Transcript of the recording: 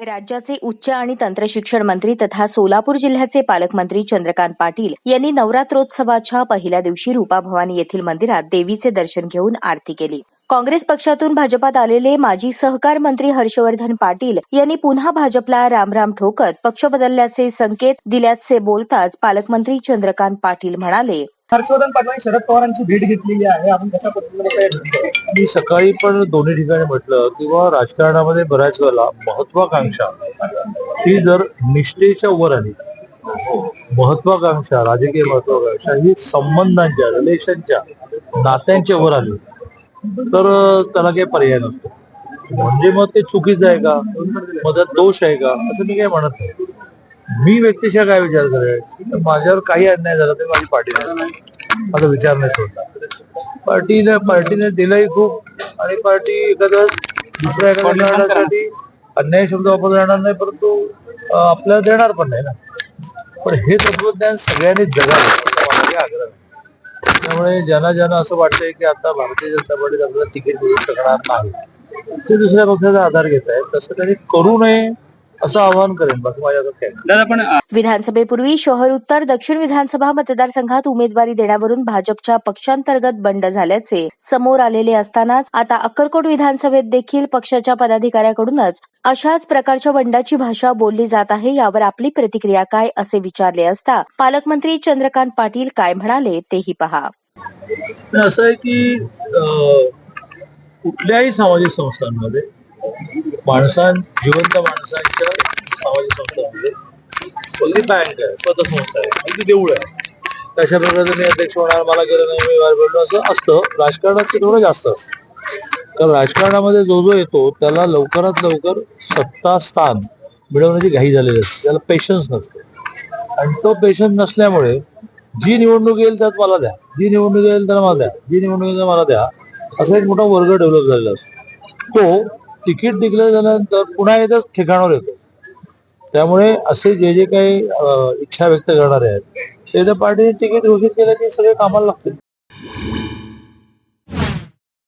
राज्याचे उच्च आणि तंत्रशिक्षण मंत्री तथा सोलापूर जिल्ह्याचे पालकमंत्री चंद्रकांत पाटील यांनी नवरात्रोत्सवाच्या पहिल्या दिवशी रूपाभवानी येथील मंदिरात देवीचे दर्शन घेऊन आरती केली. काँग्रेस पक्षातून भाजपात आलेले माजी सहकार मंत्री हर्षवर्धन पाटील यांनी पुन्हा भाजपला रामराम ठोकत पक्ष बदलल्याचे संकेत दिल्याचे बोलताच पालकमंत्री चंद्रकांत पाटील म्हणाले, हर्षवर्धन पाटलांनी शरद पवारांची भेट घेतलेली आहे. आपण कशा पद्धतीने मी सकाळी पण दोन्ही ठिकाणी म्हटलं किंवा राजकारणामध्ये बऱ्याच वेळेला महत्वाकांक्षा ही जर निष्ठेच्या वर आली, महत्वाकांक्षा राजकीय महत्वाकांक्षा ही संबंधांच्या रिलेशनच्या नात्यांच्या वर आली तर त्याला काही पर्याय नसतो. म्हणजे मग ते चुकीचं आहे का, मग त्यात दोष आहे का, असं मी काही म्हणत नाही. मी व्यक्तिशः काय विचार करेन, माझ्यावर काही अन्याय झाला तर माझी पार्टी नाही, माझा विचार नाही सोडला. पार्टीने दिलंही खूप आणि पार्टी एखाद्या दुसऱ्या एखाद्या कारणासाठी अन्याय शब्द वापरला जाणार नाही, परंतु आपल्याला देणार पण नाही ना. पण हे तत्वज्ञान सगळ्यांनी जगावं माझा आग्रह. त्यामुळे ज्यांना असं वाटतंय की आता भारतीय जनता पार्टीत आपल्याला तिकीट मिळू शकणार नाही, ते दुसऱ्या पक्षाचा आधार घेत आहेत, तसं त्यांनी करू नये असं आवाहन करेन. बाकी माझ्या विधानसभेपूर्वी शहर उत्तर दक्षिण विधानसभा मतदारसंघात उमेदवारी देण्यावरून भाजपच्या पक्षांतर्गत बंड झाल्याचे समोर आलेले असतानाच आता अक्कलकोट विधानसभेत देखील पक्षाच्या पदाधिकाऱ्याकडूनच अशाच प्रकारच्या बंडाची भाषा बोलली जात आहे. यावर आपली प्रतिक्रिया काय असे विचारले असता पालकमंत्री चंद्रकांत पाटील काय म्हणाले तेही पहा. असं आहे की कुठल्याही सामाजिक संस्थांमध्ये जिवंत माणसांच्या सामाजिक संस्थांमध्ये अगदी बँक आहे, पतसंस्था आहे, अगदी देऊळ आहे, तशा प्रकारचं मी अध्यक्ष होणार, मला गेलं नाही, मी बाहेर पडलो, असं असतं. राजकारणात ते थोडं जास्त असतं, कारण राजकारणामध्ये जो जो येतो त्याला लवकरात लवकर सत्ता स्थान मिळवण्याची घाई झालेली असते, त्याला पेशन्स नसतो. आणि तो पेशन्स नसल्यामुळे जी निवडणूक येईल त्यात मला द्या, जी निवडणूक येईल त्याला मला द्या, जी निवडणूक येईल मला द्या, असा एक मोठा वर्ग डेव्हलप झालेला असतो. तो तिकीट डिक्लेअर झाल्यानंतर पुन्हा एकदा ठिकाणावर येतो. त्यामुळे असे जे काही इच्छा व्यक्त करणारे आहेत ते त्या पार्टीने तिकीट घोषित केलं की सगळे कामाला लागतील.